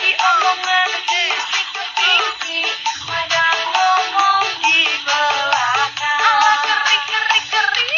jadi omongan bisik-bisik, pada ngomong di belakang. Keri-keri-keri.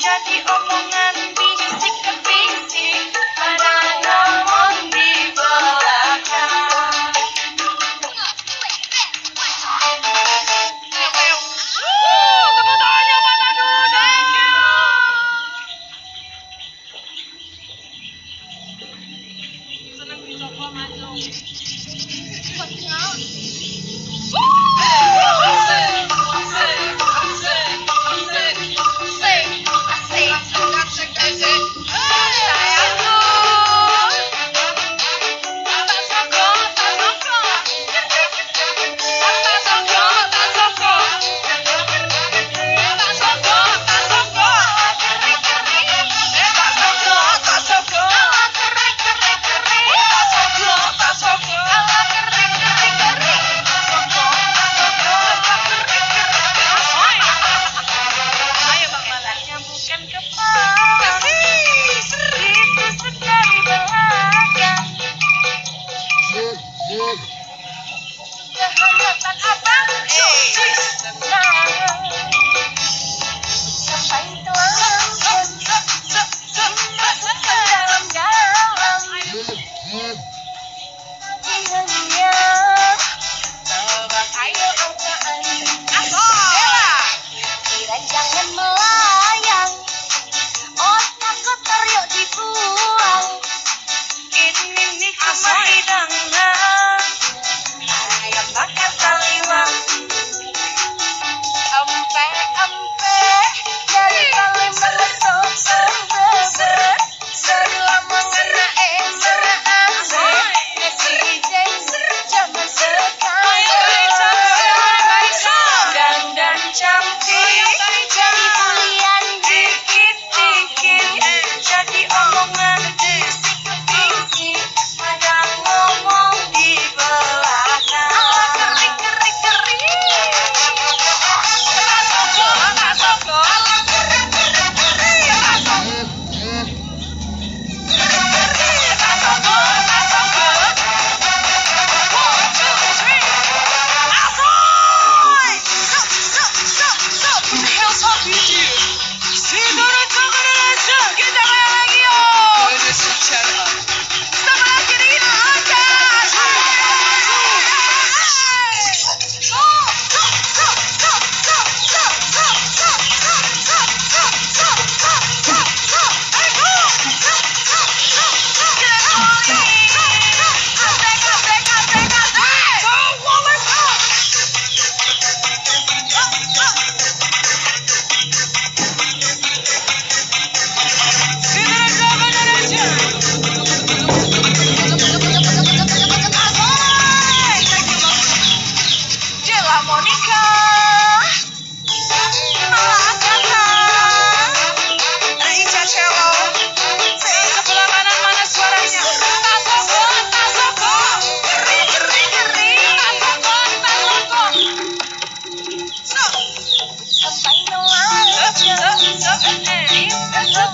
Jadi omongan bisik-bisik, pada ngomong di belakang. Tepuk tangannya mana dulu, thank you. Senang dicoba maju. Jangan melayang, otak kotor yuk dibuang. Ini nih cuma hidangan, ayam bakar taliwang. Empe-empe dari paling meresap serbeber, seruang mengerai seraan nasi hijau zaman sekarang. Dandan cantik jadi bulian dikit-dikit, jadi omongan bisik-bisik, pada ngomong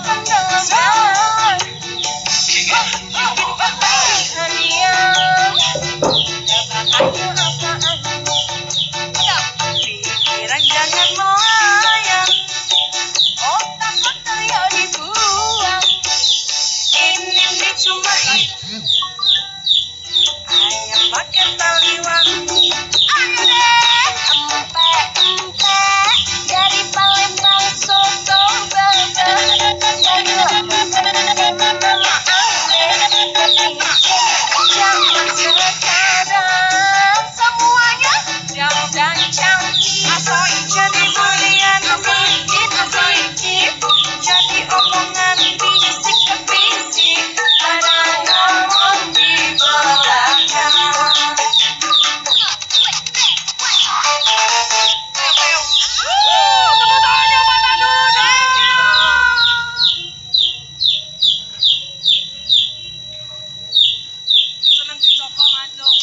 dimasukkan dalam dalam hadiah. Dapatannya apaan? Pikiran jangan melayang, otak kotor yuk dibuang. Ini cuma ayam pakai taliwang. Ayo deh, empek-empek dari Palembang soto Brebes. Dari zaman sekarang semuanya jauh dan cantik. Jadi bulian bisik, jadi omongan bisik ke bisik. Ada ngomong di belakang. Tepuk tangannya mana dulu, thank you. Senang dicokok ngacung.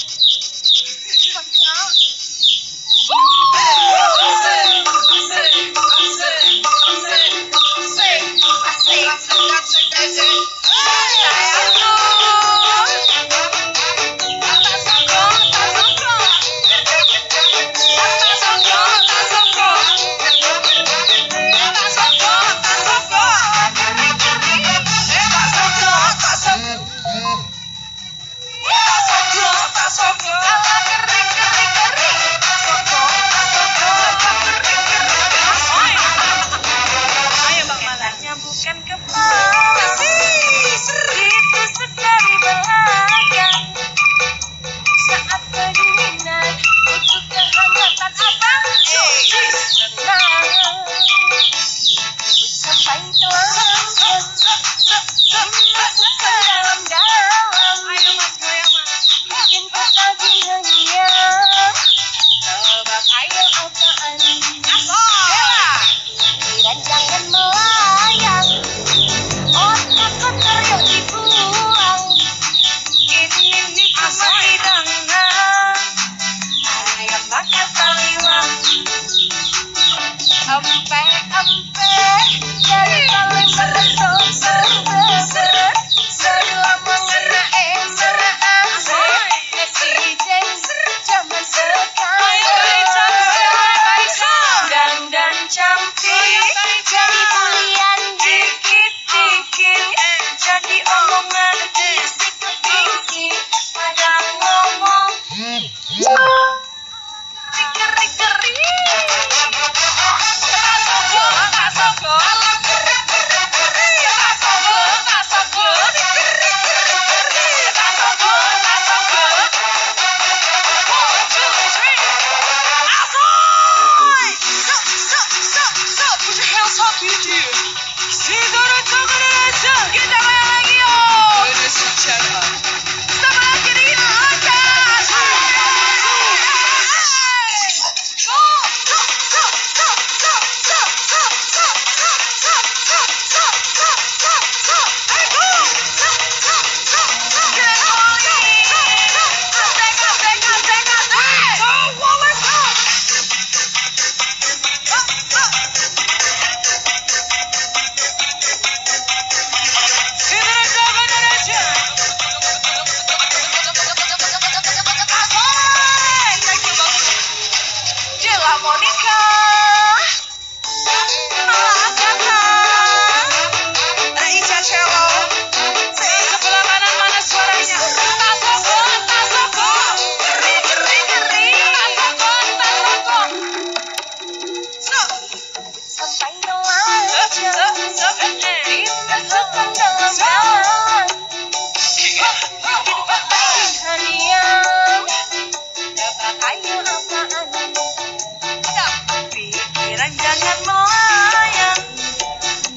Bukan kepala, ditusuk dari belakang. Saat kedinginan, butuh kehangatan abang. Tenang, sampai telah masuk ke dalam. Bikin ketagihannya. Tebak ayo apaan? Pikiran jangan melayang, otak kotor yuk dibuang. Ini cuma hidangan, ayam bakar taliwang. Empek-empek dari Palembang soto Brebes. Setelah mengenai asik, netizen zaman sekarang. Dan cantik, jadi bulian dikit-dikit, jadi omongan bisik ke bisik. Pada ngomong keri-keri. Kita goyang lagi yuk. Sama lagi di atas. Monica, Nala Agatha, Ica Cello. Sebelah kanan mana suaranya? Tasoko, geri. Tasoko. Sampai nelayan, dimasukkan dalam dalam hadiah. Dapat ayo apaan? Pikiran jangan melayang,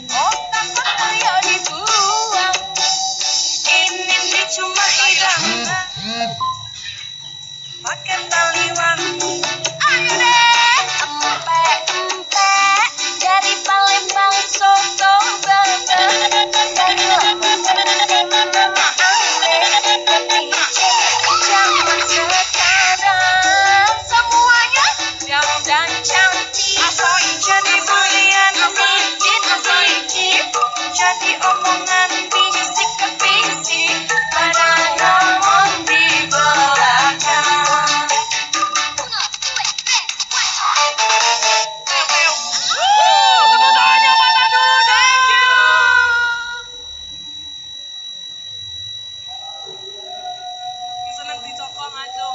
otak kotor yuk dibuang. Ini cuma hidangan, pakai taliwang. Ayo deh, empek-empek dari Palembang soto Brebes. Dari zaman sekarang semuanya jauh dan cantik. Jadi bulian bisik, jadi jadi omongan bisik ke bisik, pada ngomong di belakang. Tepuk tangannya mana dulu, thank you. Seneng dicokong aja.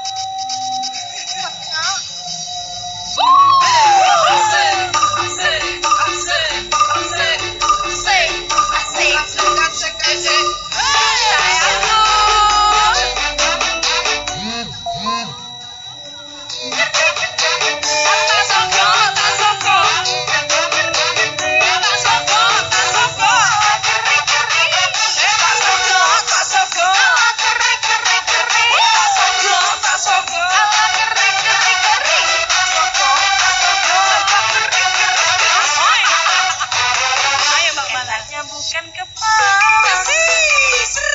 Bukan kepala,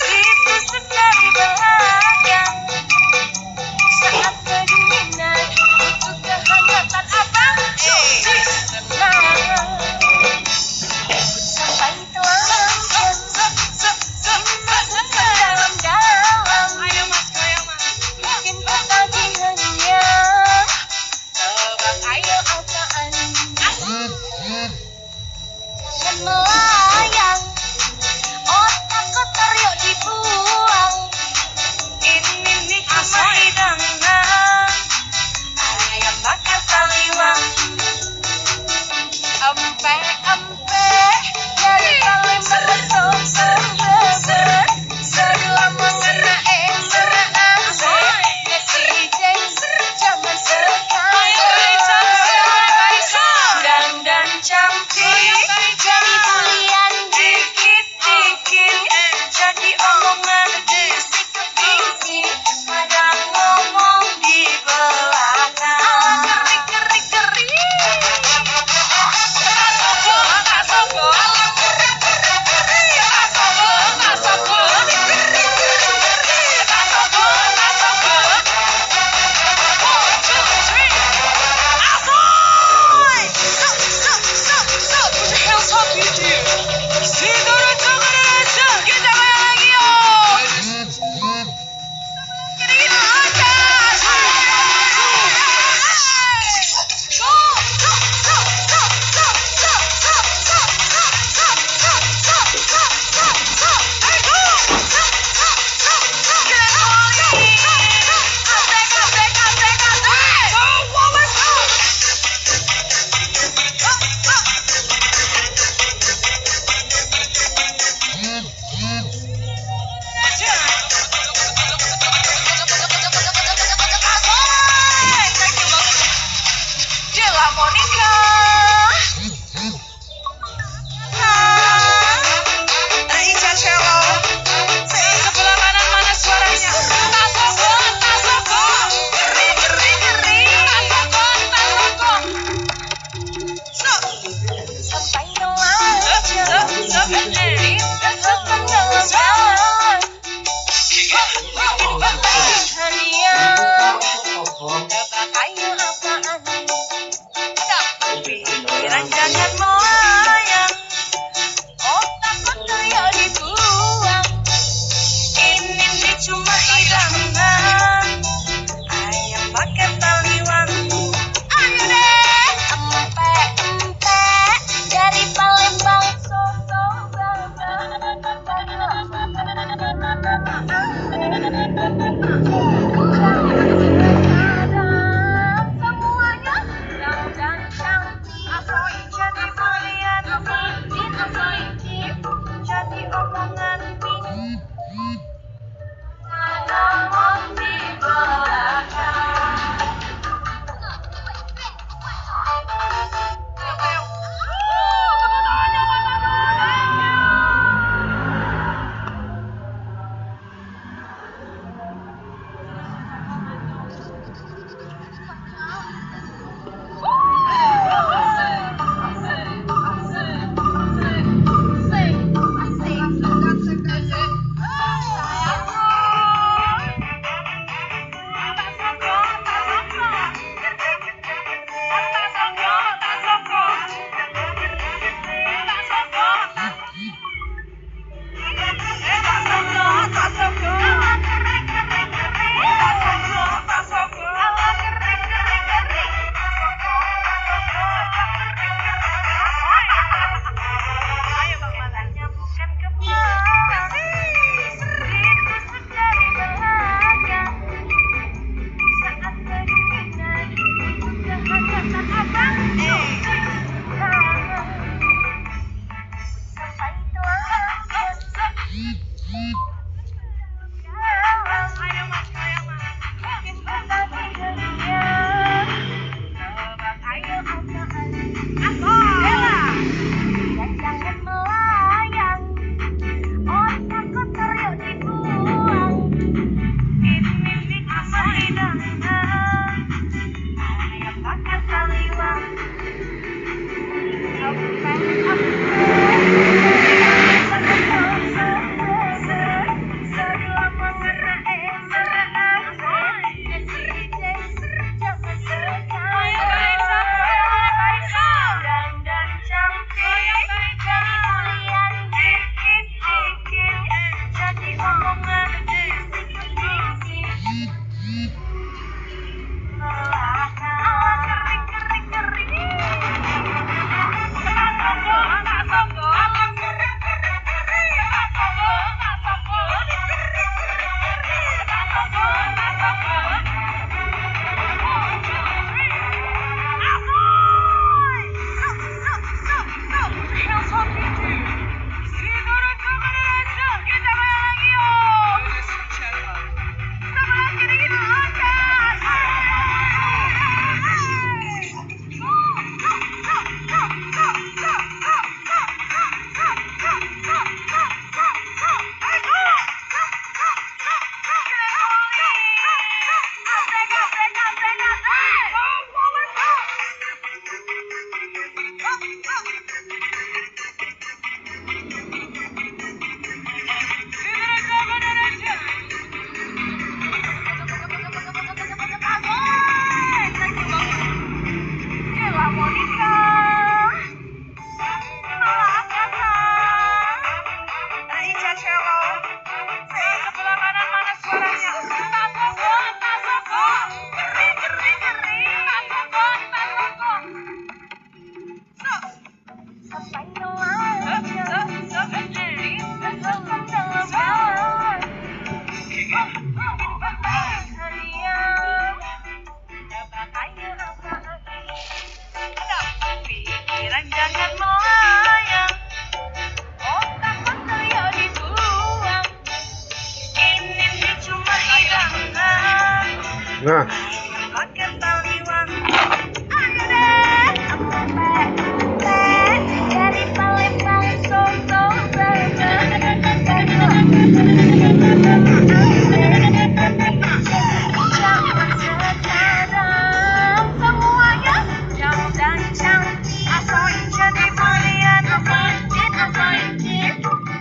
ditusuk dari belakang. Saat kedinginan, butuh kehangatan abang. Tenang, sampai telanjang, dalam-dalam. Bikin ketagihannya, tebak ayo apaan. Jangan melayang, otak kotor yuk dibuang. Ini nih cuma hidangan ayam bakar taliwang. Empe-empe dari Palembang besok serba-serba. Setelah mengena ember asik, nasi jengser zaman sekarang. Dan cantik jadi bulian dikit-dikit, jadi omongan bisik ke bisik, pada ngomong di belakang. Keri-keri-keri. Nah,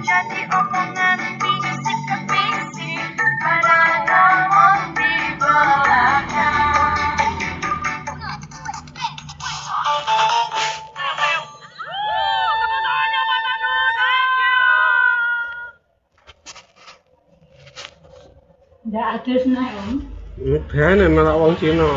jadi omongan bisik ke bisik, pada ngomong di belakang. Nggak adus nek Om. ben malah wong Cina.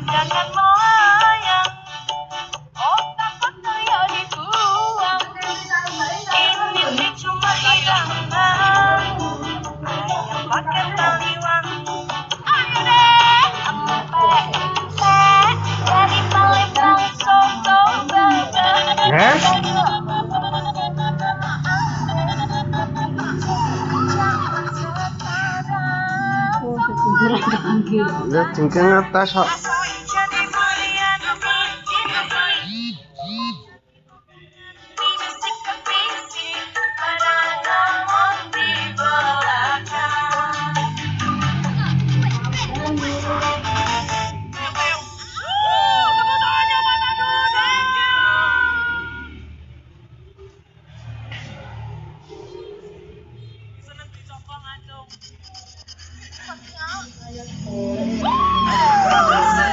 Jangan melayang, otak saya dibuang. Ini cuma hidangan, ayam pakai taliwan. Ayo deh, dari Palembang soto Eh? Oh, ketinggalan panggil. Lihat cingkirnya atas, Hak. Woo!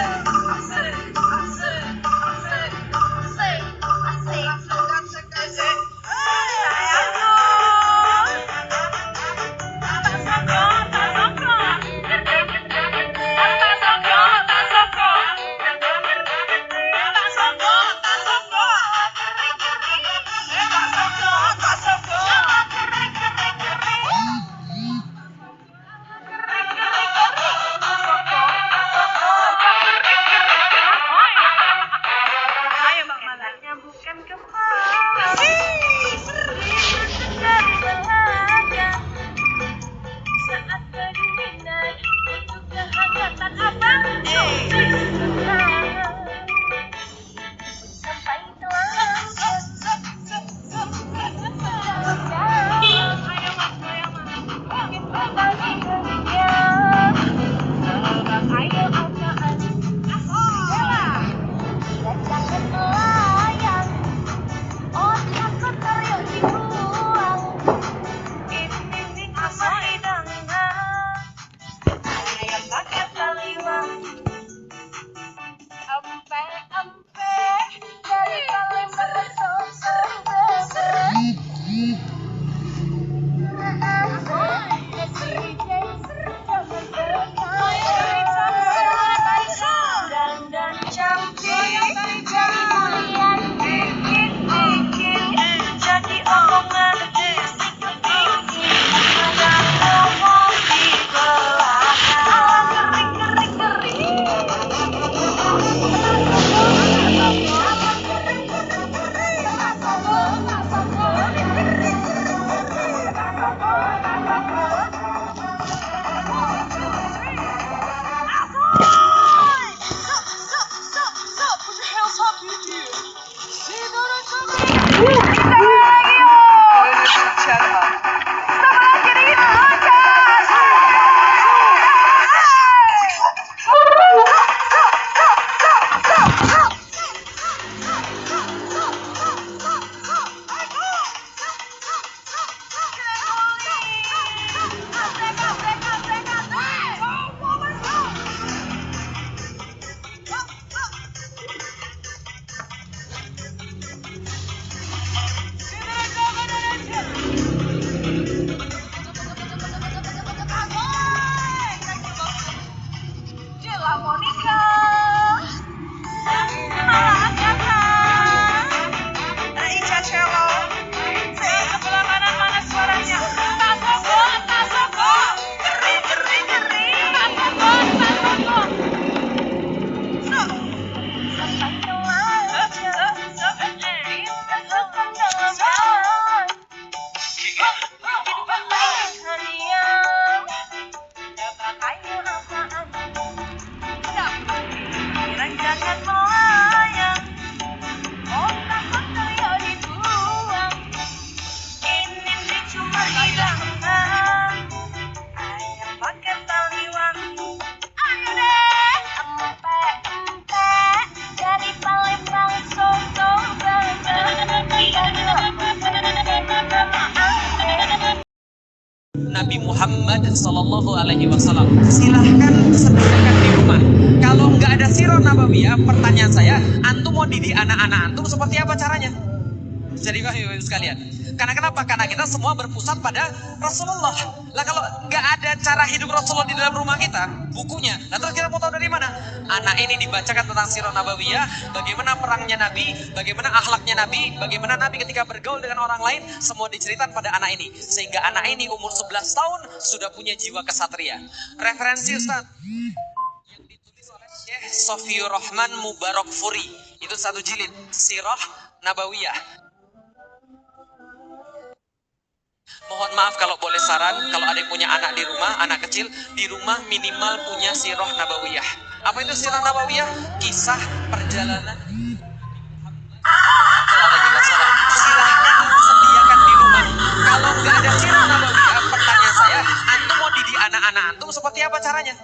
Nabi Muhammad Sallallahu Alaihi Wasallam. Silahkan sediakan di rumah. Kalau nggak ada sirah nabawiyah, pertanyaan saya, antum mau didik anak-anak antum seperti apa caranya? Jadi Bapak Ibu sekalian, karena kenapa? Karena kita semua berpusat pada Rasulullah. Lah kalau nggak ada cara hidup Rasulullah di dalam rumah kita, bukunya, lah terus kita mau tahu dari mana? Anak ini dibacakan tentang sirah nabawiyah, bagaimana perangnya Nabi, bagaimana akhlaknya Nabi, bagaimana Nabi ketika bergaul dengan orang lain, semua diceritakan pada anak ini. Sehingga anak ini umur 11 tahun sudah punya jiwa kesatria. Referensi Ustaz yang ditulis oleh Syekh Sofiur Rahman Mubarak Furi, itu satu jilid Sirah Nabawiyah. Mohon maaf kalau boleh saran, kalau ada yang punya anak di rumah, anak kecil, di rumah minimal punya sirah nabawiyah. Apa itu sirah nabawiyah? Kisah perjalanan silahkan sediakan di rumah. Kalau nggak ada sirah nabawiyah, pertanyaan saya, antum mau didik anak-anak antum seperti apa caranya?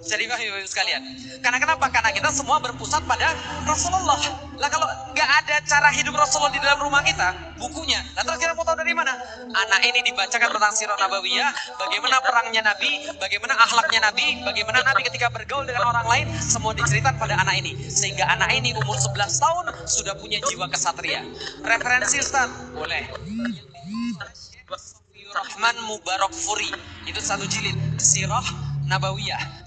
Jadi Bapak Ibu sekalian, karena kenapa? Karena kita semua berpusat pada Rasulullah. Lah kalau nggak ada cara hidup Rasulullah di dalam rumah kita, bukunya, lah terus kita mau tahu dari mana? Anak ini dibacakan tentang sirah nabawiyah, bagaimana perangnya Nabi, bagaimana akhlaknya Nabi, bagaimana Nabi ketika bergaul dengan orang lain, semua diceritakan pada anak ini. Sehingga anak ini umur 11 tahun sudah punya jiwa kesatria. Referensi Ustaz? Boleh. Rahman Mubarak Furi, itu satu jilid Sirah Nabawiyah.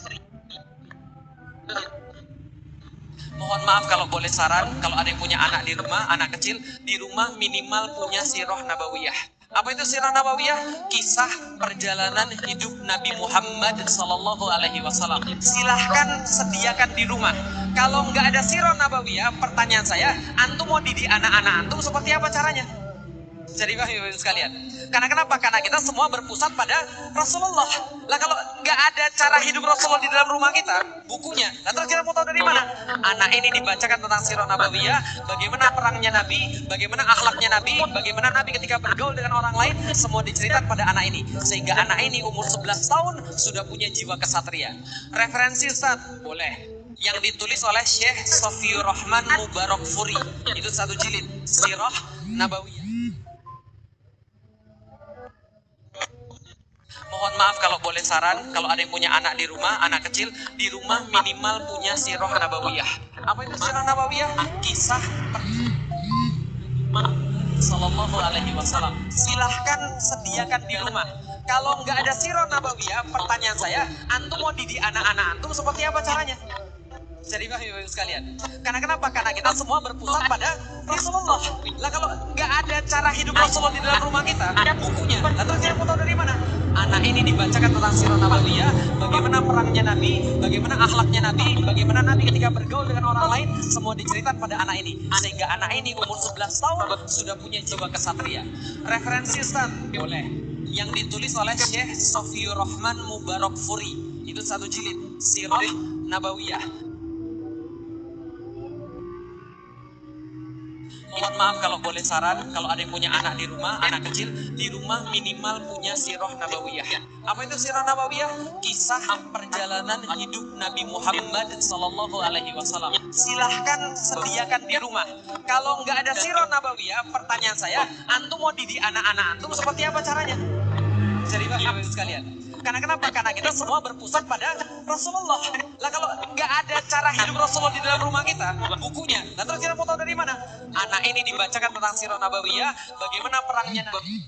Mohon maaf kalau boleh saran, kalau ada yang punya anak di rumah, anak kecil, di rumah minimal punya sirah nabawiyah. Apa itu sirah nabawiyah? Kisah perjalanan hidup Nabi Muhammad Sallallahu Alaihi Wasallam. Silahkan sediakan di rumah. Kalau nggak ada sirah nabawiyah, pertanyaan saya, antum mau didik anak-anak antum seperti apa caranya? Jadi Bapak Ibu sekalian, karena kenapa? Karena kita semua berpusat pada Rasulullah. Lah kalau nggak ada cara hidup Rasulullah di dalam rumah kita, bukunya, lah terus kita mau tahu dari mana? Anak ini dibacakan tentang sirah nabawiyah, bagaimana perangnya Nabi, bagaimana akhlaknya Nabi, bagaimana Nabi ketika bergaul dengan orang lain, semua diceritakan pada anak ini. Sehingga anak ini umur 11 tahun sudah punya jiwa kesatria. Referensi Ustaz? Boleh. Yang ditulis oleh Syekh Sofiur Rahman Mubarak Furi, itu satu jilid Sirah Nabawiyah. Mohon maaf kalau boleh saran, kalau ada yang punya anak di rumah, anak kecil, di rumah minimal punya sirah nabawiyah. Apa itu sirah nabawiyah? Kisah Sallallahu Alaihi Wasallam. Silahkan sediakan di rumah. Kalau nggak ada sirah nabawiyah, pertanyaan saya, antum mau didik anak-anak antum seperti apa caranya? Jadi Bapak Ibu sekalian, karena kenapa? Karena kita semua berpusat pada Rasulullah. Lah kalau nggak ada cara hidup Rasulullah di dalam rumah kita, bukunya, lah terus kita mau tahu dari mana? Anak ini dibacakan tentang sirah nabawiyah, bagaimana perangnya Nabi, bagaimana akhlaknya Nabi, bagaimana Nabi ketika bergaul dengan orang lain, semua diceritakan pada anak ini. Sehingga anak ini umur 11 tahun sudah punya jiwa kesatria. Referensi Ustaz? Boleh. Yang ditulis oleh Syekh Sofiur Rahman Mubarak Furi, itu satu jilid Sirah Nabawiyah. Mohon maaf kalau boleh saran, kalau ada yang punya anak di rumah, anak kecil, di rumah minimal punya sirah nabawiyah. Apa itu sirah nabawiyah? Kisah perjalanan hidup Nabi Muhammad Sallallahu Alaihi Wasallam. Silahkan sediakan di rumah. Kalau nggak ada sirah nabawiyah, pertanyaan saya, antum mau didik anak-anak antum seperti apa caranya? Jadi Bapak Ibu sekalian, karena kenapa? Karena kita semua berpusat pada Rasulullah. Lah kalau nggak ada cara hidup Rasulullah di dalam rumah kita, bukunya, lah terus kita mau tahu dari mana? Anak ini dibacakan tentang sirah nabawiyah, bagaimana perangnya Nabi,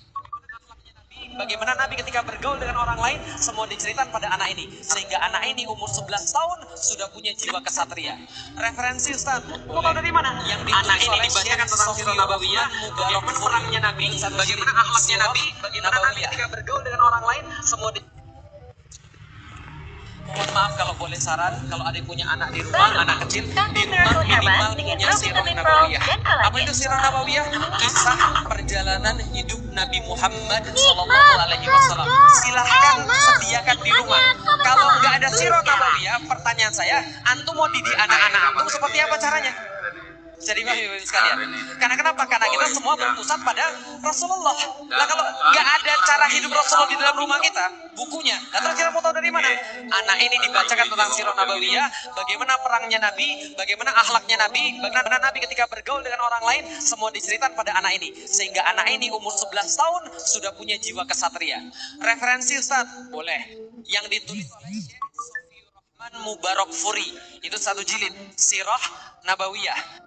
bagaimana Nabi ketika bergaul dengan orang lain, semua diceritakan pada anak ini. Sehingga anak ini umur 11 tahun sudah punya jiwa kesatria. Referensi Ustaz? Mau tahu dari mana? Yang anak ini dibacakan tentang sirah nabawiyah, bagaimana perangnya Nabi, bagaimana akhlaknya Nabi, bagaimana Nabi ketika bergaul dengan orang lain, semua Mohon maaf kalau boleh saran, kalau ada yang punya anak di rumah, anak kecil, di rumah minimal punya sirah nabawiyah. Apa itu sirah nabawiyah? Kisah perjalanan hidup Nabi Muhammad Sallallahu Alaihi Wasallam. Silahkan sediakan di rumah. Kalau nggak ada sirah nabawiyah, pertanyaan saya, antum mau didik anak-anak antum seperti apa caranya? Jadi Bapak Ibu sekalian, karena kenapa? Karena kita semua berpusat pada Rasulullah. Nah kalau nggak ada cara hidup Rasulullah di dalam rumah kita, bukunya, nah terus kita mau tahu dari mana? Anak ini dibacakan tentang sirah nabawiyah, bagaimana perangnya Nabi, bagaimana akhlaknya Nabi, bagaimana Nabi ketika bergaul dengan orang lain, semua diceritakan pada anak ini. Sehingga anak ini umur 11 tahun sudah punya jiwa kesatria. Referensi Ustaz? Boleh. Yang ditulis oleh Syekh Sofiyur Rahman Mubarak Furi, itu satu jilid, Sirah Nabawiyah.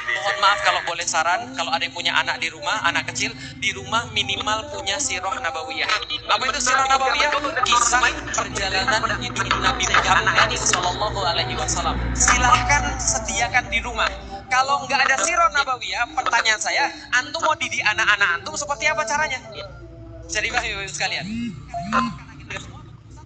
Mohon maaf kalau boleh saran, kalau ada yang punya anak di rumah, anak kecil, di rumah minimal punya sirah nabawiyah. Apa itu sirah nabawiyah? Kisah perjalanan hidup Nabi Muhammad Sallallahu Alaihi Wasallam. Silahkan sediakan di rumah. Kalau nggak ada sirah nabawiyah, pertanyaan saya, antum mau didik anak-anak antum seperti apa caranya? Jadi Bapak Ibu sekalian,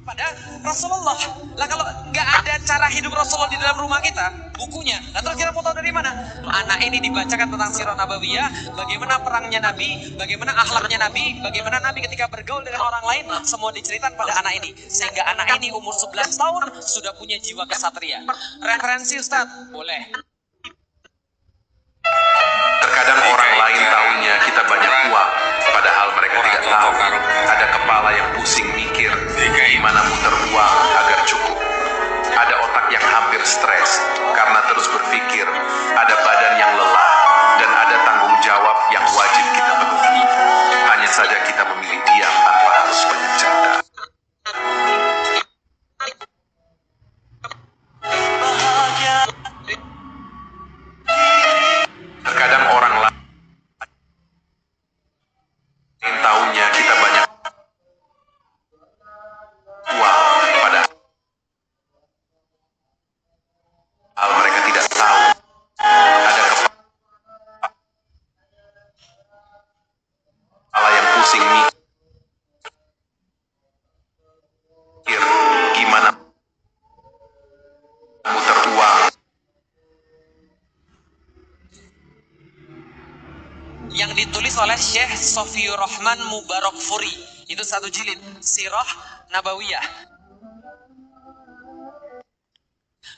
pada Rasulullah. Lah kalau nggak ada cara hidup Rasulullah di dalam rumah kita, bukunya, nah terus kita mau tahu dari mana? Anak ini dibacakan tentang sirah nabawiyah, bagaimana perangnya Nabi, bagaimana akhlaknya Nabi, bagaimana Nabi ketika bergaul dengan orang lain, semua diceritakan pada anak ini. Sehingga anak ini umur 11 tahun sudah punya jiwa kesatria. Referensi Ustaz? Boleh. Terkadang orang lain tahunya kita banyak uang, padahal mereka tidak tahu. Ada kepala yang pusing mikir gimana muter uang agar cukup. Ada otak yang hampir stres karena terus berpikir. Ada badan yang lelah dan ada tanggung jawab yang wajib kita penuhi. Hanya saja kita memilih diam tanpa harus banyak cerita. Terkadang orang lain tahunya kita banyak uang, padahal mereka tidak tahu. Ada kepala yang pusing mikir gimana muter uang. Yang ditulis oleh Syekh Sofiyur Rahman Mubarak Furi, itu satu jilid, Sirah Nabawiyah.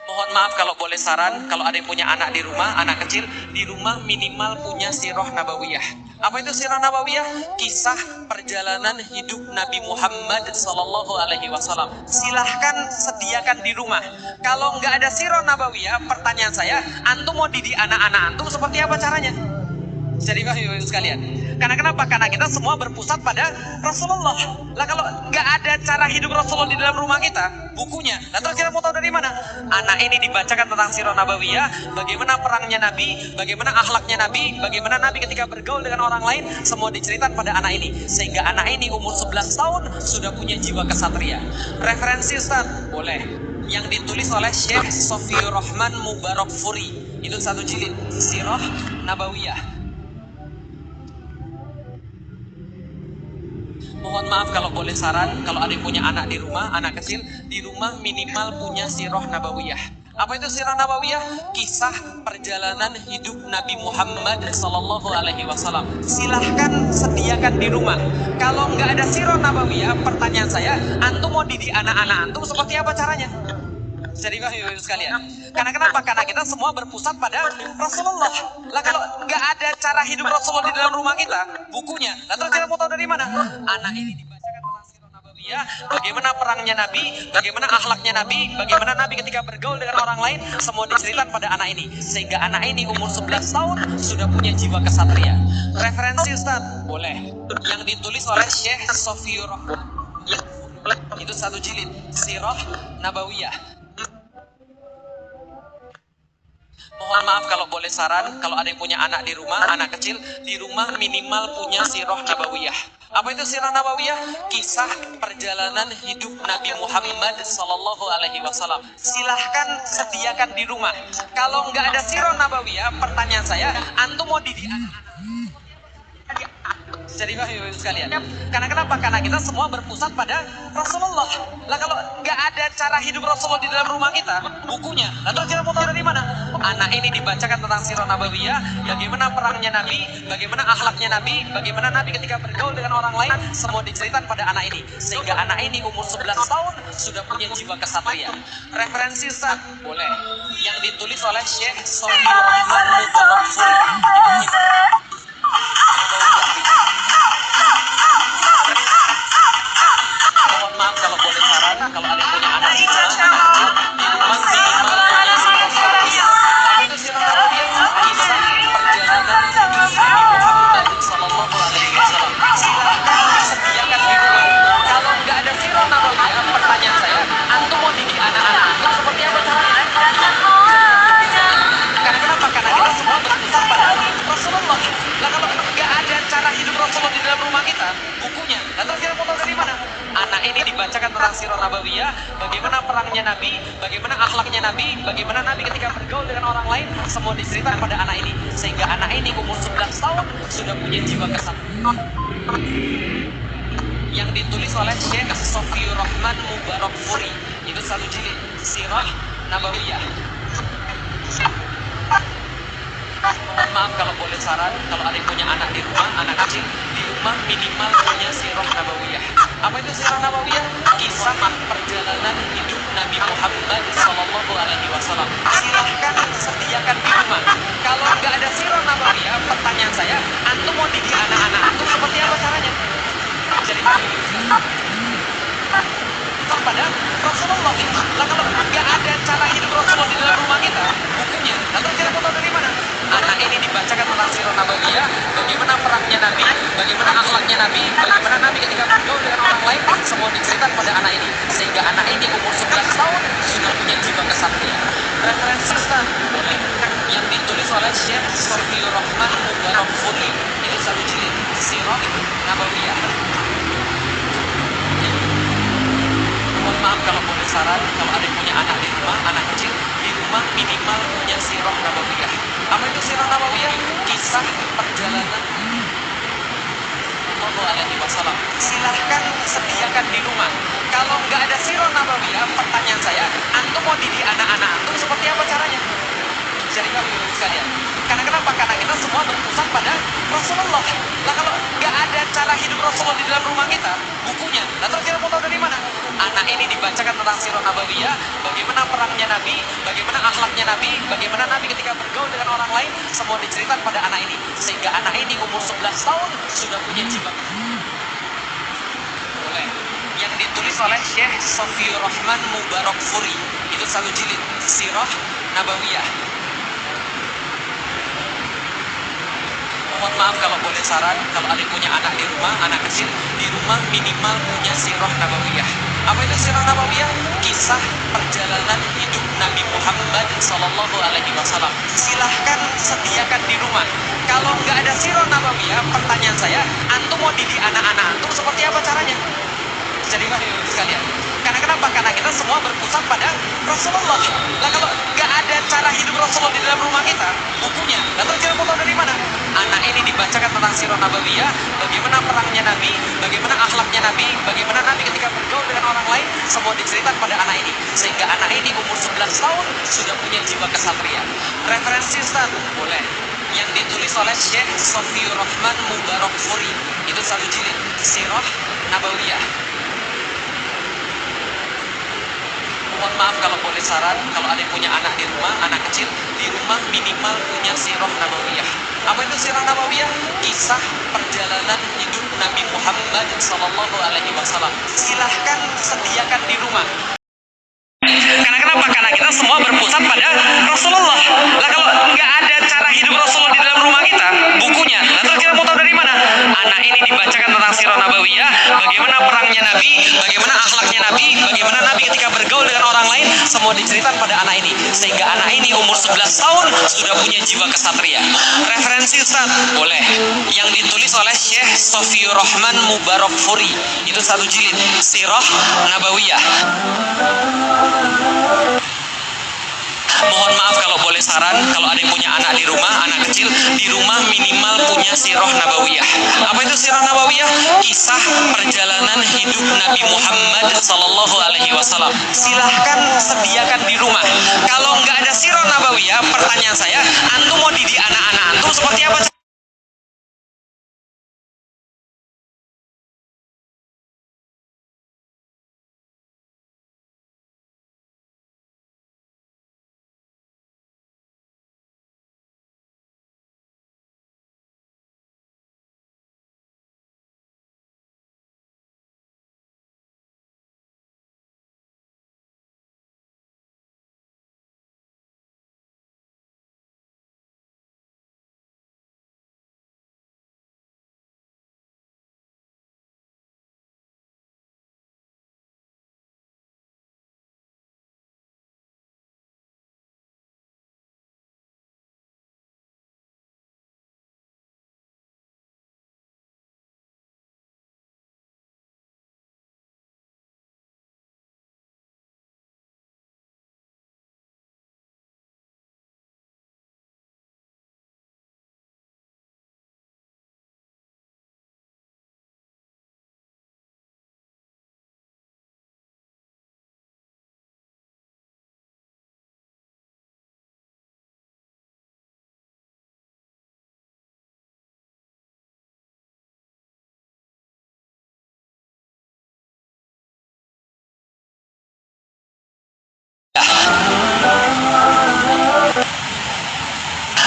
Mohon maaf kalau boleh saran, kalau ada yang punya anak di rumah, anak kecil, di rumah minimal punya sirah nabawiyah. Apa itu sirah nabawiyah? Kisah perjalanan hidup Nabi Muhammad Sallallahu Alaihi Wasallam. Silahkan sediakan di rumah. Kalau nggak ada sirah nabawiyah, pertanyaan saya, antum mau didik anak-anak antum seperti apa caranya? Jadi Bapak Ibu sekalian, karena kenapa? Karena kita semua berpusat pada Rasulullah. Lah kalau nggak ada cara hidup Rasulullah di dalam rumah kita, bukunya, nah terus kita mau tahu dari mana? Anak ini dibacakan tentang sirah nabawiyah, bagaimana perangnya Nabi, bagaimana akhlaknya Nabi, bagaimana Nabi ketika bergaul dengan orang lain, semua diceritakan pada anak ini. Sehingga anak ini umur 11 tahun sudah punya jiwa kesatria. Referensi Ustaz? Boleh. Yang ditulis oleh Syekh Sofiyur Rahman Mubarak Furi, itu satu jilid, Sirah Nabawiyah. Mohon maaf kalau boleh saran, kalau ada yang punya anak di rumah, anak kecil, di rumah minimal punya sirah nabawiyah. Apa itu sirah nabawiyah? Kisah perjalanan hidup Nabi Muhammad Sallallahu Alaihi Wasallam. Silahkan sediakan di rumah. Kalau nggak ada sirah nabawiyah, pertanyaan saya, antum mau didik anak-anak antum seperti apa caranya? Jadi Bapak Ibu sekalian, karena kenapa? Karena kita semua berpusat pada Rasulullah. Lah kalau nggak ada cara hidup Rasulullah di dalam rumah kita, bukunya, nah terus kita mau tahu dari mana? Anak ini dibacakan tentang sirah nabawiyah, bagaimana perangnya Nabi, bagaimana akhlaknya Nabi, bagaimana Nabi ketika bergaul dengan orang lain, semua diceritakan pada anak ini. Sehingga anak ini umur 11 tahun sudah punya jiwa kesatria. Referensi Ustaz? Boleh. Yang ditulis oleh Syekh Sofiyur Rahman, itu satu jilid, Sirah Nabawiyah. Mohon maaf kalau boleh saran, kalau ada yang punya anak di rumah, anak kecil, di rumah minimal punya sirah nabawiyah. Apa itu sirah nabawiyah? Kisah perjalanan hidup Nabi Muhammad Sallallahu Alaihi Wasallam. Silahkan sediakan di rumah. Kalau nggak ada sirah nabawiyah, pertanyaan saya, antum mau didik anak-anak? Jadi Bapak Ibu sekalian, karena kenapa? Karena kita semua berpusat pada Rasulullah. Lah kalau nggak ada cara hidup Rasulullah di dalam rumah kita, bukunya, nah terus kita mau tahu dari mana? Anak ini dibacakan tentang sirah nabawiyah, bagaimana perangnya Nabi, bagaimana akhlaknya Nabi, bagaimana Nabi ketika bergaul dengan orang lain, semua diceritakan pada anak ini. Sehingga anak ini umur 11 tahun sudah punya jiwa kesatria. Referensi Ustaz? Boleh. Yang ditulis oleh Syekh Sofiur Rahman Mubarakfuri. Mohon maaf kalau boleh saran, kalau ada yang punya anak di rumah, di rumah minimal punya sirah nabawiyah. Apa itu sirah nabawiyah? Kisah perjalanan hidup Nabi Muhammad Sallallahu Alaihi Wasallam. Silakan sediakan di rumah. Kalau nggak ada sirah nabawiyah, pertanyaan saya, antum mau didik anak-anak antum seperti apa caranya? Karena kenapa? Karena kita semua berpusat pada Rasulullah. Nah kalau nggak ada cara hidup Rasulullah di dalam rumah kita, bukunya, lantas kita mau tahu dari mana? Anak ini dibacakan tentang sirah nabawiyah, bagaimana perangnya Nabi, bagaimana akhlaknya Nabi, bagaimana Nabi ketika bergaul dengan orang lain, semua diceritakan pada anak ini. Sehingga anak ini umur 11 tahun sudah punya jiwa kesatria. Yang ditulis oleh Syekh Sofiur Rahman Mubarakfuri. Itu satu jilid sirah nabawiyah. Mohon maaf kalau boleh saran, kalau ada yang punya anak di rumah, anak kecil, di rumah minimal punya sirah nabawiyah. Apa itu sirah nabawiyah? Kisah perjalanan hidup Nabi Muhammad Sallallahu Alaihi Wasallam. Silahkan sediakan di rumah. Kalau nggak ada sirah nabawiyah, pertanyaan saya, antum mau didik anak-anak antum seperti apa caranya? Jadi pada Rasulullah. Lah kalau nggak ada cara hidup Rasulullah di dalam rumah kita, bukunya, lalu kita mau tahu dari mana? Anak ini dibacakan tentang sirah nabawiyah, bagaimana perangnya Nabi, bagaimana akhlaknya Nabi, bagaimana Nabi ketika bergaul dengan orang lain, semua diceritakan pada anak ini. Sehingga anak ini umur 11 tahun sudah punya jiwa kesatria. Referensi Ustaz? Boleh. Yang ditulis oleh Syekh Sofiur Rahman Mubarakfuri. Itu satu jilid sirah nabawiyah. Mohon maaf kalau boleh saran, kalau ada yang punya anak di rumah, anak kecil, di rumah minimal punya sirah nabawiyah. Apa itu sirah nabawiyah? Kisah perjalanan Sallallahu Alaihi Wasallam. Silahkan sediakan di rumah. Kalau nggak ada sirah nabawiyah, pertanyaan saya, antum mau didik anak-anak antum seperti apa caranya? Jadi kami sekalian. Karena kenapa? Karena kita semua berpusat pada Rasulullah. Lah kalau nggak ada cara hidup Rasulullah di dalam rumah kita, bukunya, lalu kita mau tahu dari mana? Anak ini dibacakan tentang sirah nabawiyah, bagaimana perangnya Nabi, bagaimana akhlaknya Nabi, bagaimana Nabi ketika bergaul dengan orang lain, semua diceritakan pada anak ini. Sehingga anak ini umur 11 tahun sudah punya jiwa. Boleh. Yang ditulis oleh Syekh Sofiur Rahman Mubarakfuri. Itu satu jilid sirah nabawiyah. Mohon maaf kalau boleh saran, kalau ada yang punya anak di rumah, anak kecil, di rumah minimal punya sirah nabawiyah. Apa itu sirah nabawiyah? Kisah perjalanan hidup Nabi Muhammad Sallallahu Alaihi Wasallam. Silahkan sediakan di rumah. Kalau nggak ada sirah nabawiyah, pertanyaan saya, antum mau didik anak-anak antum seperti apa caranya? Jadi sekalian. Karena kenapa? Karena kita semua berpusat pada Rasulullah. Lah kalau nggak ada cara hidup Rasulullah di dalam rumah kita, bukunya, lalu kita mau tahu dari mana? Anak ini dibacakan tentang sirah nabawiyah, bagaimana perangnya Nabi, bagaimana akhlaknya Nabi, bagaimana Nabi ketika bergaul dengan orang lain, semua diceritakan pada anak ini. Sehingga anak ini umur 11 tahun sudah punya jiwa kesatria. Referensi Ustaz? Boleh. Yang ditulis oleh Syekh Sofiur Rahman Mubarakfuri. Itu satu jilid sirah nabawiyah. Mohon maaf kalau boleh saran, kalau ada yang punya anak di rumah, anak kecil, di rumah minimal punya sirah nabawiyah. Apa itu sirah nabawiyah? Kisah perjalanan hidup Nabi Muhammad Sallallahu Alaihi Wasallam. Silahkan sediakan di rumah. Karena kenapa? Karena kita semua berpusat pada Rasulullah. Lah kalau nggak ada cara hidup Rasulullah di dalam rumah kita, bukunya, lalu kita mau tahu dari mana? Anak ini dibacakan tentang sirah nabawiyah, bagaimana perangnya Nabi, bagaimana akhlaknya Nabi, bagaimana Nabi ketika bergaul dengan orang lain, semua diceritakan pada anak ini. Sehingga anak ini umur 11 tahun sudah punya jiwa kesatria. Referensi Ustaz? Boleh. Yang ditulis oleh Syekh Sofiur Rahman Mubarakfuri. Itu satu jilid sirah nabawiyah. Mohon maaf kalau boleh saran, kalau ada yang punya anak di rumah, anak kecil, di rumah minimal punya sirah nabawiyah. Apa itu sirah nabawiyah? Kisah perjalanan hidup Nabi Muhammad Sallallahu Alaihi Wasallam. Silahkan sediakan di rumah. Kalau nggak ada sirah nabawiyah, pertanyaan saya, antum mau didik anak-anak antum seperti apa?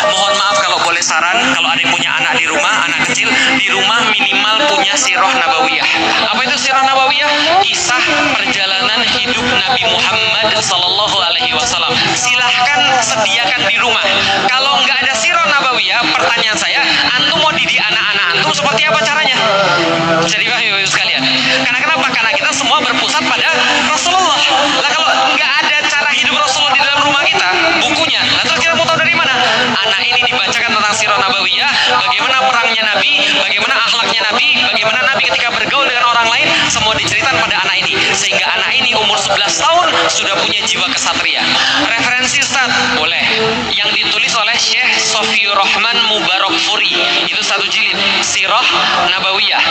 Mohon maaf kalau boleh saran, kalau ada yang punya anak di rumah, anak kecil di rumah minimal punya sirah nabawiyah. Apa itu sirah nabawiyah? Kisah perjalanan hidup Nabi Muhammad Sallallahu Alaihi Wasallam. Silahkan sediakan di rumah. Kalau nggak ada sirah nabawiyah, pertanyaan saya, antum mau didik anak-anak antum seperti apa caranya? Jadi Ibu sekalian, karena kenapa? Karena kita semua berpusat pada Rasulullah. Lah kalau nggak ada cara hidup Rasulullah di dalam rumah kita, bukunya, lah terus kita mau tahu dari mana? Anak ini dibacakan tentang sirah nabawiyah, bagaimana perangnya Nabi, bagaimana akhlaknya Nabi, bagaimana Nabi ketika bergaul dengan orang lain, semua diceritakan pada anak ini. Sehingga anak ini umur 11 tahun sudah punya jiwa kesatria. Referensi Ustaz? Boleh. Yang ditulis oleh Syekh Sofiur Rahman Mubarakfuri. Itu 1 jilid, Sirah Nabawiyah.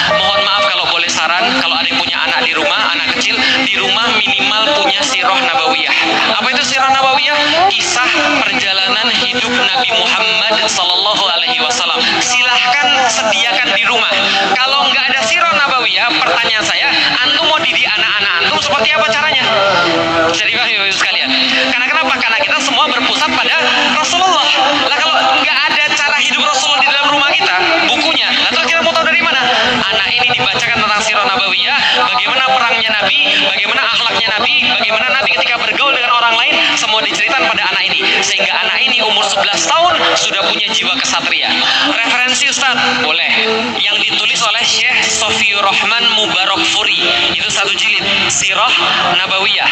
Mohon maaf kalau boleh saran, kalau ada yang punya anak di rumah, anak kecil di rumah minimal punya sirah nabawiyah. Apa itu sirah nabawiyah? Kisah perjalanan hidup Nabi Muhammad Sallallahu Alaihi Wasallam. Silahkan sediakan di rumah. Kalau nggak ada sirah nabawiyah, pertanyaan saya, antum mau didik anak-anak antum seperti apa caranya? Jadi Ibu sekalian, karena kenapa? Karena kita semua berpusat pada Rasulullah. Lah kalau nggak ada cara hidup Rasulullah di dalam rumah kita, bukunya, lah terus kita mau tahu dari mana? Anak ini dibacakan tentang sirah nabawiyah, bagaimana perangnya Nabi, bagaimana akhlaknya Nabi, bagaimana Nabi ketika bergaul dengan orang lain, semua diceritakan pada anak ini. Sehingga anak ini umur 11 tahun sudah punya jiwa kesatria. Referensi Ustaz? Boleh. Yang ditulis oleh Syekh Sofiur Rahman Mubarakfuri. Itu 1 jilid, Sirah Nabawiyah.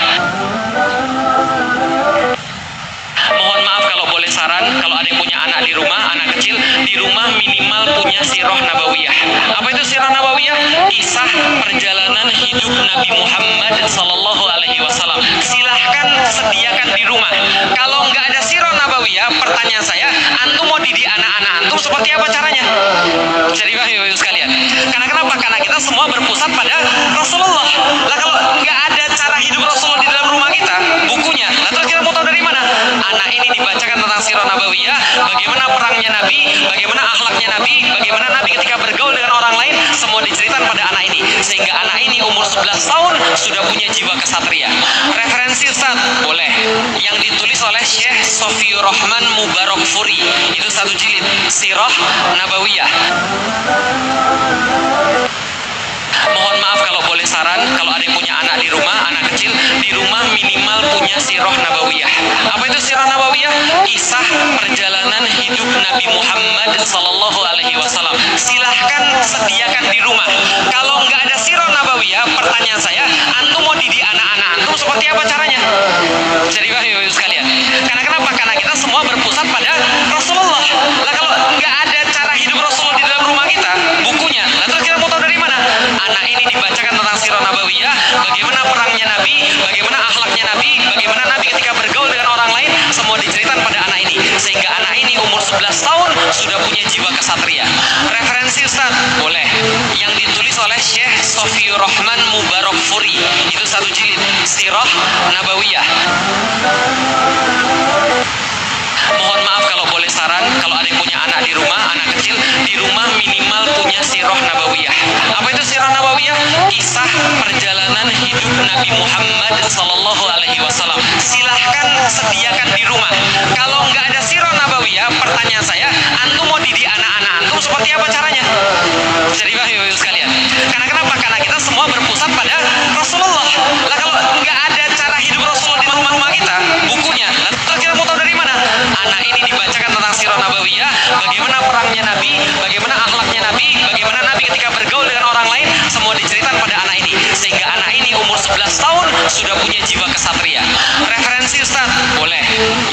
Mohon maaf kalau boleh saran, kalau ada yang punya anak di rumah, anak kecil di rumah minimal punya sirah nabawiyah. Apa itu sirah nabawiyah? Kisah perjalanan hidup Nabi Muhammad Sallallahu Alaihi Wasallam. Silahkan sediakan di rumah. Kalau nggak ada sirah nabawiyah, pertanyaan saya, antum mau didik anak-anak antum seperti apa caranya? Jadi Ibu sekalian, karena kenapa? Karena kita semua berpusat pada Rasulullah. Lah kalau nggak ada cara hidup Rasulullah di dalam rumah kita, bukunya, lah terus kita mau tahu dari mana? Anak ini dibacakan tentang sirah nabawiyah, bagaimana perangnya Nabi, bagaimana akhlaknya Nabi, bagaimana Nabi ketika bergaul dengan orang lain, semua diceritakan pada anak ini. Sehingga anak ini umur 11 tahun sudah punya jiwa kesatria. Referensi Ustaz? Boleh. Yang ditulis oleh Syekh Sofiur Rahman Mubarakfuri. Itu 1 jilid, Sirah Nabawiyah. Mohon maaf kalau boleh saran, kalau ada yang punya anak di rumah, anak kecil di rumah minimal punya sirah nabawiyah. Apa itu sirah nabawiyah? Kisah perjalanan hidup Nabi Muhammad Sallallahu Alaihi Wasallam. Silahkan sediakan di rumah. Kalau nggak ada sirah nabawiyah, pertanyaan saya, antum mau didik anak-anak antum seperti apa caranya? Jadi Ibu sekalian, karena kenapa? Karena kita semua berpusat pada Rasulullah. Lah kalau nggak ada cara hidup Rasulullah di dalam rumah kita, bukunya, lah terus kita mau tahu dari mana? Anak ini dibacakan tentang sirah nabawiyah, bagaimana perangnya Nabi, bagaimana akhlaknya Nabi, bagaimana Nabi ketika bergaul dengan orang lain, semua diceritakan pada anak ini. Sehingga anak kesatria. Referensi Ustaz? Boleh. Yang ditulis oleh Syekh Sofiur Rahman Mubarak Furi. Itu 1 jilid. Sirah Nabawiyah. Mohon maaf kalau boleh saran, kalau ada yang punya anak di rumah, anak kecil, di rumah minimal punya sirah nabawiyah. Apa itu sirah nabawiyah? Kisah perjalanan hidup Nabi Muhammad Sallallahu Alaihi Wasallam. Silahkan sediakan di rumah. Kalau nggak ada sirah nabawiyah, pertanyaan saya, antum mau didik anak-anak antum seperti apa caranya? Bisa dipahami Bapak Ibu sekalian? Karena kenapa? Karena kita semua berpusat pada Rasulullah. Lah kalau nggak ada cara hidup Rasulullah di rumah-rumah kita, bukunya, lalu kita mau tahu dari mana? Anak ini dibacakan tentang sirah nabawiyah, bagaimana perangnya Nabi, bagaimana akhlaknya Nabi, bagaimana Nabi ketika bergaul dengan orang lain, semua diceritakan pada anak ini. Sehingga anak ini umur 11 tahun sudah punya jiwa kesatria. Referensi Ustaz? Boleh.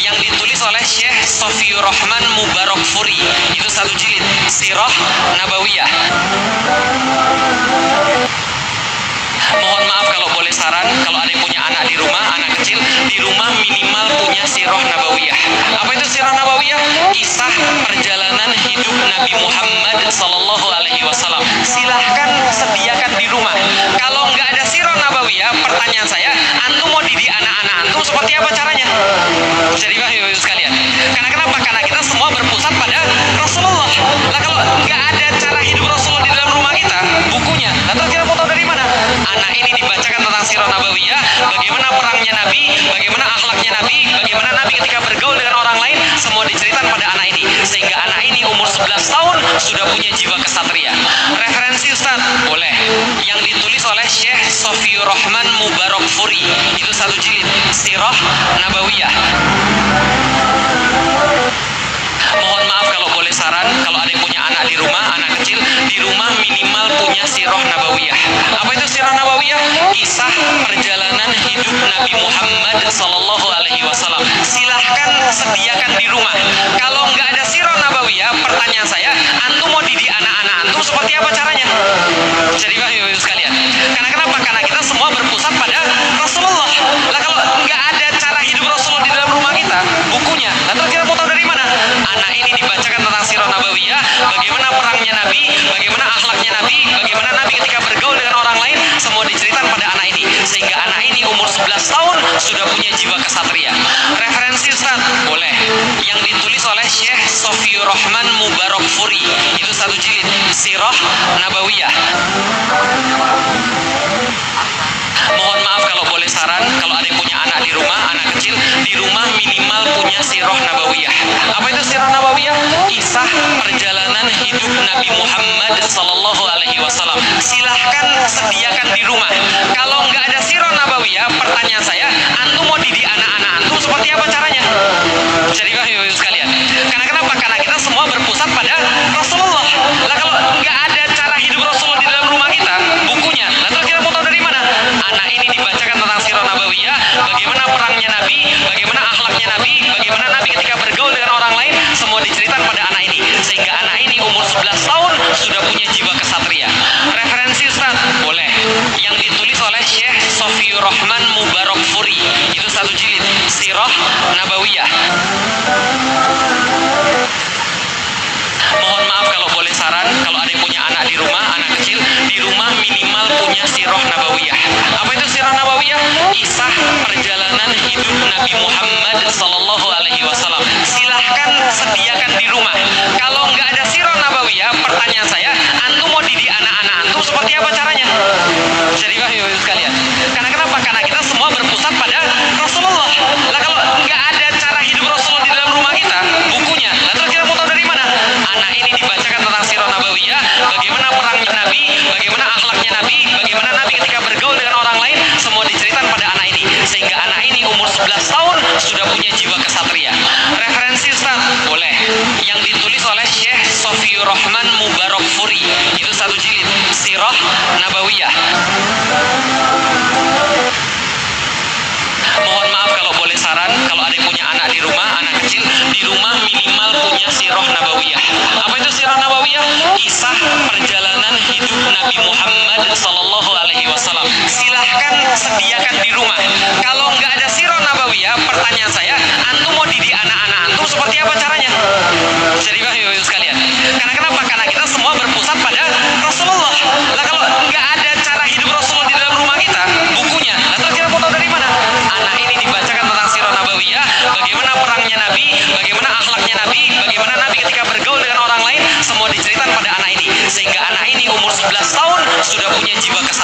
Yang ditulis oleh Syekh Sofiur Rahman Mubarak Furi. Itu 1 jilid. Sirah Nabawiyah. Mohon maaf kalau boleh saran, kalau ada yang punya anak di rumah, anak kecil, di rumah minimal punya sirah nabawiyah. Apa itu sirah nabawiyah? Kisah perjalanan hidup Nabi Muhammad Sallallahu Alaihi Wasallam. Silahkan sediakan di rumah. Kalau nggak ada sirah nabawiyah, pertanyaan saya, antum mau didik anak-anak antum seperti apa caranya? Bisa dipahami Bapak Ibu sekalian? Karena kenapa? Karena kita semua berpusat pada Rasulullah. Lah kalau nggak ada cara hidup Rasulullah di dalam rumah kita, bukunya, lalu kita mau tahu dari mana? Anak ini dibacakan tentang sirah nabawiyah, bagaimana perangnya Nabi, bagaimana akhlaknya Nabi, bagaimana Nabi ketika bergaul dengan orang lain, semua diceritakan pada anak ini. Sehingga anak ini umur 11 tahun sudah punya jiwa kesatria. Referensi Ustaz? Boleh. Yang ditulis oleh Syekh Sofiur Rahman Mubarak Furi. Itu 1 jilid. Sirah Nabawiyah. Mohon maaf kalau boleh saran, kalau ada yang punya anak di rumah, anak kecil, di rumah minimal punya sirah nabawiyah. Apa itu sirah nabawiyah? Kisah perjalanan hidup Nabi Muhammad Sallallahu Alaihi Wasallam. Silahkan sediakan di rumah. Kalau nggak ada sirah nabawiyah, pertanyaan saya, antum mau didik anak-anak antum seperti apa caranya? Bisa dipahami Bapak Ibu sekalian? Karena kenapa? Karena kita semua berpusat pada Rasulullah. Lah kalau nggak ada cara hidup Rasulullah di dalam rumah kita, bukunya, lalu kita mau tahu dari mana? Anak ini dibacakan tentang sirah nabawiyah, bagaimana perangnya Nabi, bagaimana akhlaknya Nabi, bagaimana Nabi ketika bergaul dengan orang lain, semua diceritakan pada anak ini. Sehingga anak ini umur 11 tahun sudah punya jiwa kesatria. Referensi Ustaz? Boleh. Yang ditulis oleh Syekh Sofiur Rahman Mubarak Furi. Itu 1 jilid. Sirah Nabawiyah. Mohon maaf kalau boleh saran, kalau ada yang punya anak di rumah, anak kecil, di rumah minimal punya sirah nabawiyah. Apa itu sirah nabawiyah? Kisah perjalanan hidup Nabi Muhammad Sallallahu Alaihi Wasallam. Silahkan sediakan di rumah. Kalau nggak ada sirah nabawiyah, pertanyaan saya, antum mau didik anak-anak antum seperti apa caranya? Bisa dipahami Bapak Ibu sekalian? Karena kenapa? Karena kita semua berpusat pada Rasulullah. Lah kalau nggak ada cara hidup Rasulullah di dalam rumah kita, bukunya, lalu kita mau tahu dari mana? Anak ini dibacakan tentang sirah nabawiyah, bagaimana perangnya Nabi, bagaimana akhlaknya Nabi, bagaimana Nabi ketika bergaul dengan orang lain, semua diceritakan pada anak ini. Sehingga anak ini umur 11 tahun sudah punya jiwa kesatria. Referensi Ustaz? Boleh. Yang ditulis oleh Syekh Sofiur Rahman Mubarak Furi. Itu 1 jilid. Sirah Nabawiyah. Mohon maaf kalau boleh saran, kalau ada yang punya anak di rumah, anak kecil, di rumah minimal punya sirah nabawiyah. Apa itu sirah nabawiyah? Kisah perjalanan hidup Nabi Muhammad Sallallahu Alaihi Wasallam. Silahkan sediakan di rumah. Kalau nggak ada sirah nabawiyah, pertanyaan saya, antum mau didik anak-anak antum seperti apa caranya? Bisa dipahami Bapak Ibu sekalian? Karena kenapa? Karena kita semua berpusat pada Rasulullah. Lah kalau nggak ada cara hidup Rasulullah di dalam rumah kita, bukunya, lalu kita mau tahu dari mana? Anak ini dibacakan tentang sirah nabawiyah, bagaimana perangnya Nabi, bagaimana akhlaknya Nabi, bagaimana Nabi ketika bergaul dengan orang lain, semua diceritakan pada anak ini. Sehingga anak ini umur 11 tahun sudah punya jiwa kesatria. Referensi Ustaz? Boleh. Yang ditulis oleh Syekh Sofiur Rahman Mubarak Furi. Itu 1 jilid. Sirah Nabawiyah. Mohon maaf kalau boleh saran, kalau ada yang punya anak di rumah, anak kecil, di rumah minimal punya sirah nabawiyah. Apa itu sirah nabawiyah? Kisah perjalanan hidup Nabi Muhammad Sallallahu Alaihi Wasallam. Silahkan sediakan di rumah. Kalau nggak ada sirah nabawiyah, pertanyaan saya, antum mau didik anak-anak antum seperti apa caranya? Bisa dipahami Bapak Ibu sekalian? Karena kenapa?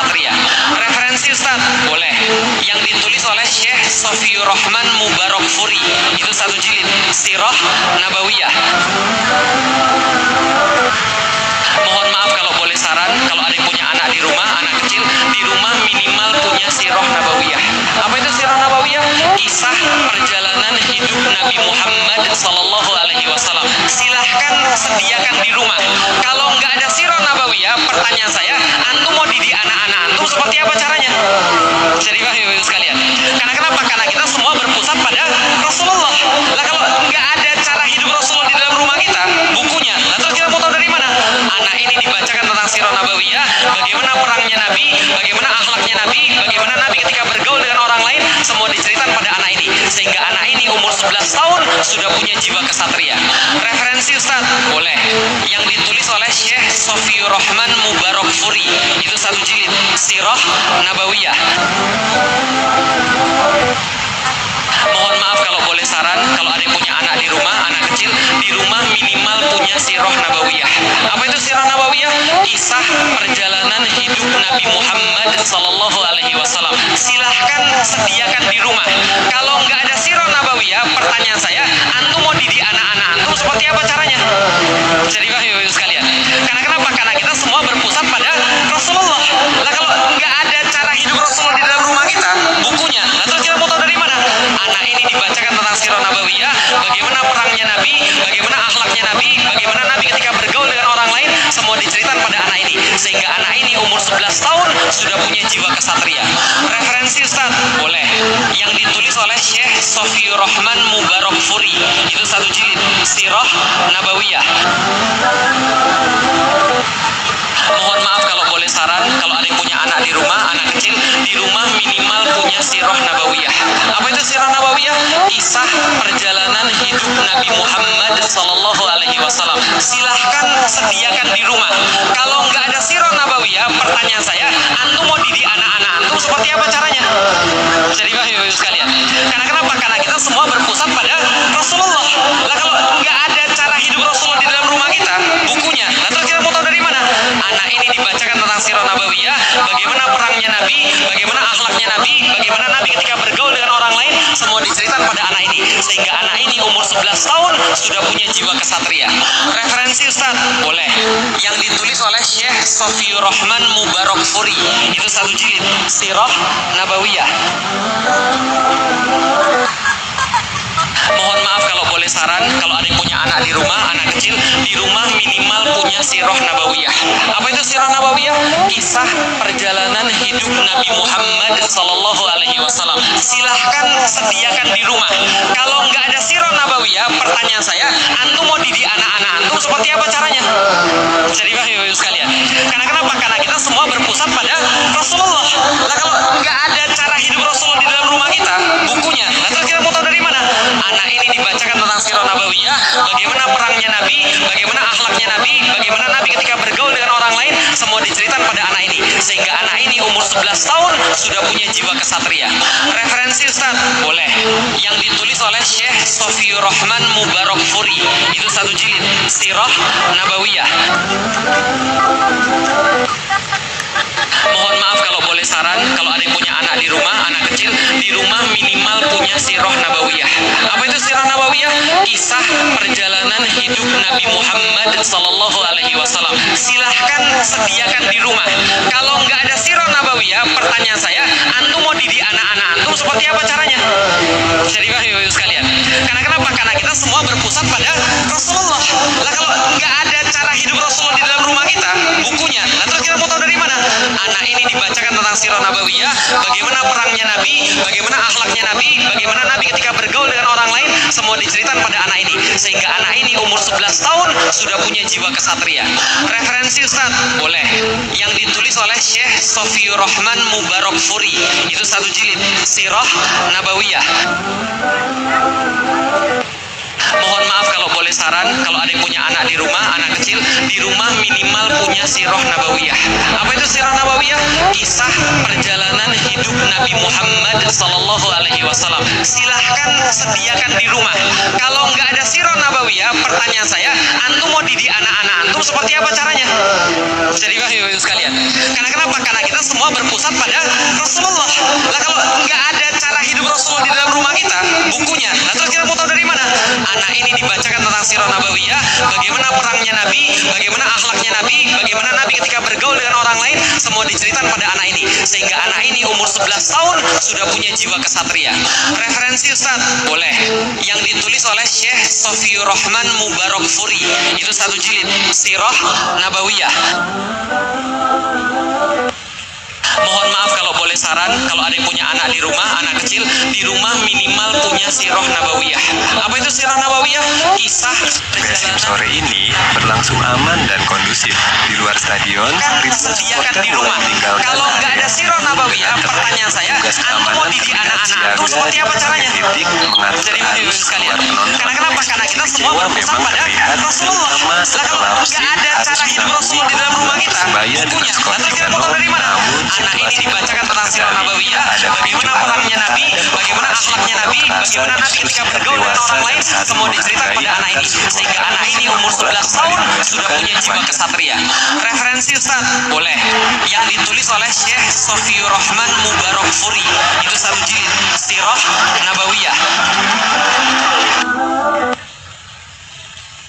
kesatria. Referensi Ustaz? Boleh. Yang ditulis oleh Syekh Sofiur Rahman Mubarakfuri. Itu 1 jilid. Sirah Nabawiyah. Mohon maaf kalau boleh saran, kalau ada yang punya anak di rumah, anak kecil, di rumah minimal punya sirah nabawiyah. Apa itu sirah nabawiyah? Kisah perjalanan hidup Nabi Muhammad Sallallahu Alaihi Wasallam. Silahkan sediakan di rumah. Kalau nggak ada sirah nabawiyah, pertanyaan saya, antum mau didik anak-anak antum seperti apa caranya? Bisa dipahami Bapak sekalian? Karena kenapa? Karena kita semua berpusat pada Rasulullah. Lah kalau nggak ada cara hidup Rasulullah di dalam rumah kita, bukunya, lah terus kita mau tahu dari mana? Anak ini dibacakan tentang sirah nabawiyah, bagaimana perangnya Nabi, bagaimana akhlaknya Nabi, bagaimana Nabi ketika bergaul dengan orang lain, semua diceritakan pada anak ini. Sehingga anak ini umur 11 tahun sudah punya jiwa kesatria. Referensi Ustaz? Boleh. Yang ditulis oleh Syekh Sofiur Rahman Mubarakfuri. Itu 1 jilid. Sirah Nabawiyah. Mohon maaf kalau boleh saran, kalau ada yang punya anak di rumah, anak kecil, di rumah minimal punya sirah nabawiyah. Apa itu sirah nabawiyah? Kisah perjalanan hidup Nabi Muhammad Sallallahu Alaihi Wasallam. Silahkan sediakan di rumah. Kalau nggak ada sirah nabawiyah, pertanyaan saya, antum mau didik anak-anak antum seperti apa caranya? Bisa dipahami Bapak sekalian? Karena kenapa? Karena kita semua berpusat pada Rasulullah. Lah kalau nggak ada cara hidup Rasulullah di dalam rumah kita, bukunya, lah terus kita mau tahu dari mana? Anak ini dibacakan tentang sirah nabawiyah, bagaimana perangnya Nabi, bagaimana akhlaknya Nabi, bagaimana Nabi ketika bergaul dengan orang lain, semua diceritakan pada anak ini. Sehingga anak ini umur 11 tahun sudah punya jiwa kesatria. Referensi Ustaz? Boleh. Yang ditulis oleh Syekh Sofiur Rahman Mubarakfuri. Itu 1 jilid. Sirah Nabawiyah. Mohon maaf kalau boleh saran, kalau ada yang punya anak di rumah, anak kecil, di rumah minimal punya sirah nabawiyah. Apa itu sirah nabawiyah? Kisah perjalanan hidup Nabi Muhammad Sallallahu Alaihi Wasallam. Silahkan sediakan di rumah. Kalau nggak ada sirah nabawiyah, pertanyaan saya, antum mau didik anak-anak antum seperti apa caranya? Bisa dipahami Bapak sekalian? Karena kenapa? Karena kita semua berpusat pada Rasulullah. Lah kalau nggak ada cara hidup Rasulullah di dalam rumah kita, bukunya, lah terus kita mau tahu dari mana? Anak ini dibacakan tentang sirah nabawiyah, bagaimana perangnya Nabi, bagaimana akhlaknya Nabi, bagaimana Nabi ketika bergaul dengan orang lain, semua diceritakan pada anak ini. Sehingga anak ini umur 11 tahun sudah punya jiwa kesatria. Referensi Ustaz? Boleh. Yang ditulis oleh Syekh Sofiur Rahman Mubarakfuri. Itu 1 jilid. Sirah Nabawiyah. Mohon maaf kalau boleh saran, kalau ada yang punya anak di rumah, anak kecil, di rumah minimal punya sirah nabawiyah. Apa itu sirah nabawiyah? Kisah perjalanan hidup Nabi Muhammad Sallallahu Alaihi Wasallam. Silahkan sediakan di rumah. Kalau nggak ada sirah nabawiyah, pertanyaan saya, antum mau didik anak-anak antum seperti apa caranya? Bisa dipahami Bapak sekalian? Karena kenapa? Karena kita semua berpusat pada Rasulullah. Lah kalau nggak ada cara hidup Rasulullah di dalam rumah kita, bukunya, lah terus kita mau tahu dari mana? Anak ini dibacakan tentang sirah nabawiyah, bagaimana perangnya Nabi, bagaimana akhlaknya Nabi, bagaimana Nabi ketika bergaul dengan orang lain, semua diceritakan pada anak ini. Sehingga anak ini umur 11 tahun sudah punya jiwa kesatria. Referensi Ustaz? Boleh. Yang ditulis oleh Syekh Sofiur Rahman Mubarakfuri. Itu 1 jilid. Sirah Nabawiyah. Mohon maaf kalau boleh saran, kalau ada yang punya anak di rumah, anak kecil, di rumah minimal punya sirah nabawiyah. Apa itu sirah nabawiyah? Kisah perjalanan hidup Nabi Muhammad Sallallahu Alaihi Wasallam. Silahkan sediakan di rumah. Kalau nggak ada sirah nabawiyah, pertanyaan saya, antum mau didik anak-anak antum seperti apa caranya? Bisa dipahami Bapak sekalian? Karena kenapa? Karena kita semua berpusat pada Rasulullah. Lah kalau nggak ada cara hidup Rasulullah di dalam rumah kita, bukunya, lah terus kita mau tahu dari mana? Anak ini dibacakan tentang sirah nabawiyah, bagaimana perangnya Nabi, bagaimana akhlaknya Nabi, bagaimana Nabi ketika bergaul dengan orang lain, semua diceritakan pada anak ini. Sehingga anak ini umur 11 tahun sudah punya jiwa kesatria. Referensi Ustaz? Boleh. Yang ditulis oleh Syekh Sofiur Rahman Mubarakfuri. Itu 1 jilid. Sirah Nabawiyah. Mohon maaf kalau boleh saran, kalau ada yang punya anak di rumah, anak kecil, di rumah minimal punya sirah nabawiyah. Apa itu sirah nabawiyah? Kisah perjalanan hidup Nabi Muhammad Sallallahu Alaihi Wasallam. Silahkan sediakan di rumah. Kalau nggak ada sirah nabawiyah, pertanyaan saya, antum mau didik anak-anak antum antum seperti apa caranya? Bisa dipahami Bapak Ibu sekalian. Karena kenapa? Karena kita semua berpusat pada Rasulullah. Lah kalau nggak ada cara hidup Rasulullah di dalam rumah kita, bukunya, nah terus kita mau tahu dari mana? Anak ini dibacakan tentang sirah nabawiyah, bagaimana perangnya Nabi, bagaimana akhlaknya Nabi, bagaimana Nabi ketika bergaul dengan orang lain, semua diceritakan pada anak ini. Sehingga anak ini umur 11 tahun sudah punya jiwa kesatria. Referensi Ustaz? Boleh. Yang ditulis oleh Syekh Sofiur Rahman Mubarak Furi. Itu 1 jilid, Sirah Nabawiyah. Mohon maaf kalau boleh saran, kalau ada yang punya anak di rumah, anak kecil, di rumah minimal punya sirah nabawiyah. Apa itu sirah nabawiyah? Kisah Persib sore ini berlangsung aman dan kondusif. Di luar stadion, sediakan di rumah. Kalau nggak ada sirah nabawiyah, pertanyaan saya, antum mau didik anak-anak antum seperti apa caranya? Jadi Bapak Ibu sekalian, karena kenapa? Karena kita semua berpusat pada Rasulullah. Lah kalau nggak ada cara hidup Rasulullah di dalam rumah kita, bukunya, nanti kita mau tahu dari mana? Anak ini dibacakan tentang sirah nabawiyah, bagaimana perangnya Nabi, bagaimana akhlaknya Nabi, bagaimana Nabi ketika bergaul dengan orang lain, semua diceritakan pada anak ini. Sehingga anak ini umur 11 tahun sudah punya jiwa kesatria. Referensi Ustaz? Boleh. Yang ditulis oleh Syekh Sofiur Rahman Mubarak Furi. Itu 1 jilid, Sirah Nabawiyah.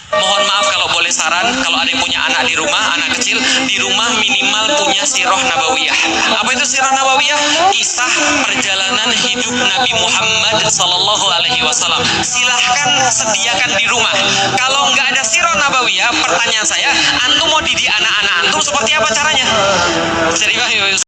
Mohon maaf kalau boleh saran, kalau ada yang punya anak di rumah, anak kecil, di rumah minimal punya sirah nabawiyah. Apa itu sirah nabawiyah? Kisah perjalanan hidup Nabi Muhammad Sallallahu Alaihi Wasallam. Silahkan sediakan di rumah. Kalau nggak ada sirah nabawiyah, pertanyaan saya, antum mau didik anak-anak antum seperti apa caranya? Bisa dipahami?